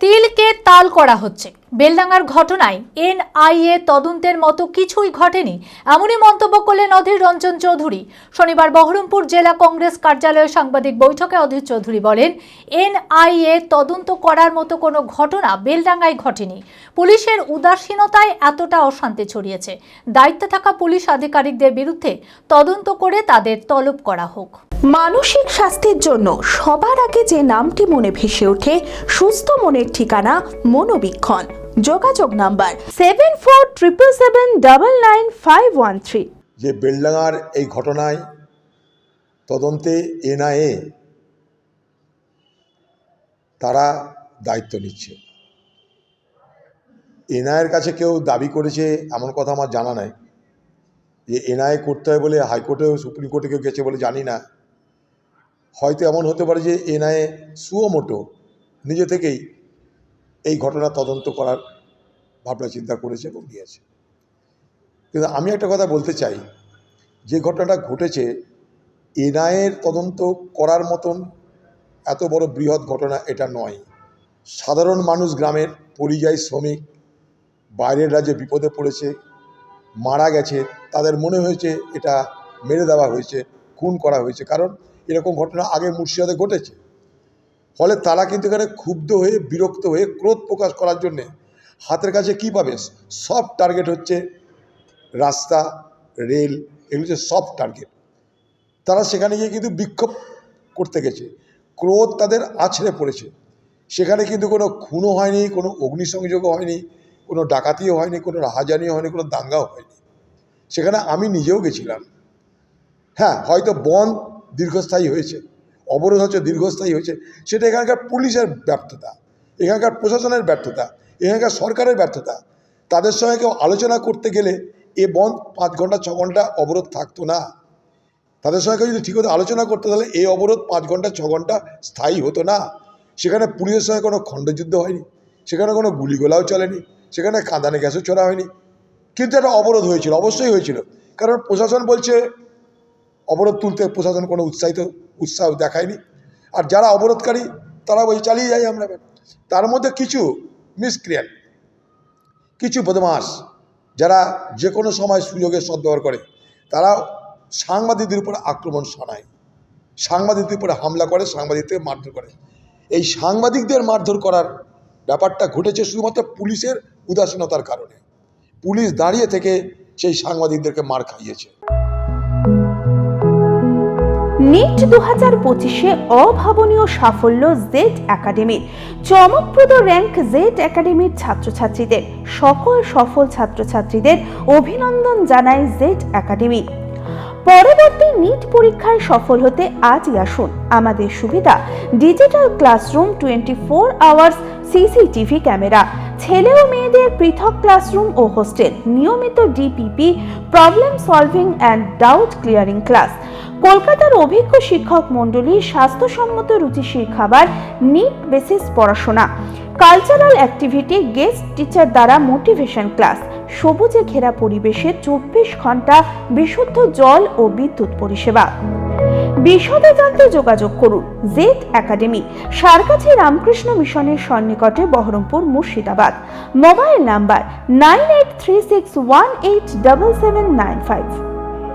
তিলকে তাল করা হচ্ছে। বেলডাঙ্গার ঘটনায় এনআইএ তদন্তের মতো কিছুই ঘটেনি, এমনই মন্তব্য করলেন অধীর রঞ্জন চৌধুরী। শনিবার বহরমপুর জেলা কংগ্রেস কার্যালয়ে সাংবাদিক বৈঠকে অধীর চৌধুরী বলেন, এনআইএ তদন্ত করার মতো কোনো ঘটনা বেলডাঙ্গায় ঘটেনি। পুলিশের উদাসীনতায় এতটা অশান্তি ছড়িয়েছে। দায়িত্বে থাকা পুলিশ আধিকারিকদের বিরুদ্ধে তদন্ত করে তাদের তলব করা হোক। মানসিক স্বাস্থ্যের জন্য সবার আগে যে নামটি মনে ভেসে ওঠে, সুস্থ মনের ঠিকানা মনোবীক্ষণ। যোগাযোগ নাম্বার 7477799513। যে বেলডাঙ্গার এই ঘটনায় তদন্তে এনআইএ তারা দায়িত্ব নিচ্ছে। এনআইএর কাছে কেউ দাবি করেছে এমন কথা আমার জানা নাই। যে এনআইএ করতে হয় বলে হাইকোর্টেও সুপ্রিম কোর্টে কেউ গেছে বলে জানি না। হয়তো এমন হতে পারে যে এনআইএ সুমোটো নিজে থেকেই এই ঘটনা তদন্ত করার ভাবনা চিন্তা করেছে এবং নিয়েছে। কিন্তু আমি একটা কথা বলতে চাই, যে ঘটনাটা ঘটেছে এনআইএর তদন্ত করার মতন এত বড় বৃহৎ ঘটনা এটা নয়। সাধারণ মানুষ, গ্রামের পরিযায়ী শ্রমিক বাইরের রাজ্যে বিপদে পড়েছে, মারা গেছে, তাদের মনে হয়েছে এটা মেরে দেওয়া হয়েছে, খুন করা হয়েছে, কারণ এরকম ঘটনা আগে মুর্শিদাবাদে ঘটেছে। ফলে তারা কিন্তু এখানে ক্ষুব্ধ হয়ে, বিরক্ত হয়ে, ক্রোধ প্রকাশ করার জন্যে হাতের কাছে কী পাবে? সফট টার্গেট হচ্ছে রাস্তা, রেল, এগুলো হচ্ছে সফট টার্গেট। তারা সেখানে গিয়ে কিন্তু বিক্ষোভ করতে গেছে, ক্রোধ তাদের আছড়ে পড়েছে। সেখানে কিন্তু কোনো খুনও হয়নি, কোনো অগ্নিসংযোগও হয়নি, কোনো ডাকাতিও হয়নি, কোনো রাহাজানিও হয়নি, কোনো দাঙ্গাও হয়নি। সেখানে আমি নিজেও গেছিলাম। হ্যাঁ, হয়তো বন্ধ দীর্ঘস্থায়ী হয়েছে, অবরোধ হচ্ছে দীর্ঘস্থায়ী হয়েছে, সেটা এখানকার পুলিশের ব্যর্থতা, এখানকার প্রশাসনের ব্যর্থতা, এখানকার সরকারের ব্যর্থতা। তাদের সঙ্গে কেউ আলোচনা করতে গেলে এ বন্ধ 5 ঘন্টা 6 ঘন্টা অবরোধ থাকতো না। তাদের সঙ্গে কেউ যদি ঠিক মতো আলোচনা করতে তাহলে এই অবরোধ 5 ঘন্টা 6 ঘন্টা স্থায়ী হতো না। সেখানে পুলিশের সঙ্গে কোনো খণ্ডযুদ্ধ হয়নি, সেখানে কোনো গুলিগোলাও চলেনি, সেখানে কাঁদানে গ্যাসও ছোড়া হয়নি। কিন্তু একটা অবরোধ হয়েছিল, অবশ্যই হয়েছিল, কারণ প্রশাসন বলছে অবরোধ তুলতে প্রশাসন কোনো উৎসাহ দেখায়নি। আর যারা অবরোধকারী তারা বলছে চালিয়ে যাই আমরা। তার মধ্যে কিছু মিসক্রিয়েন্ট, কিছু বদমাশ যারা যে কোনো সময় সুযোগের সদ্ব্যবহার করে, তারা সাংবাদিকদের উপর আক্রমণ শানায়, সাংবাদিকদের উপরে হামলা করে, সাংবাদিকদের মারধর করে। এই সাংবাদিকদের মারধর করার ব্যাপারটা ঘটেছে শুধুমাত্র পুলিশের উদাসীনতার কারণে। পুলিশ দাঁড়িয়ে থেকে সেই সাংবাদিকদেরকে মার খাইয়েছে। নিট 2025-এ অভাবনীয় সাফল্য জেড একাডেমির। চমকপ্রদ র্যাঙ্ক জেড একাডেমির ছাত্রছাত্রীদের। সকল সফল ছাত্রছাত্রীদের অভিনন্দন জানায় জেড একাডেমি। পরবর্তী নিট পরীক্ষায় সফল হতে আজই আসুন। আমাদের সুবিধা digital classroom, 24 hours CCTV camera, ছেলে ও মেয়েদের পৃথক ক্লাসরুম ও হোস্টেল, নিয়মিত DPP, problem solving and doubt clearing class, কলকাতার অভিজ্ঞ শিক্ষক মণ্ডলী, স্বাস্থ্যসম্মত রুচিশীল খাবার, নিট বেসিস পড়াশোনা, কালচারাল অ্যাক্টিভিটি, গেস্ট টিচার দ্বারা মোটিভেশন ক্লাস, সবুজে ঘেরা পরিবেশে 24 ঘন্টা বিশুদ্ধ জল ও বিদ্যুৎ পরিষেবা। বিশদে জানতে যোগাযোগ করুন জেড একাডেমি, সারকাছি রামকৃষ্ণ মিশনের সন্নিকটে, বহরমপুর, মুর্শিদাবাদ। Mobile number 9836187795।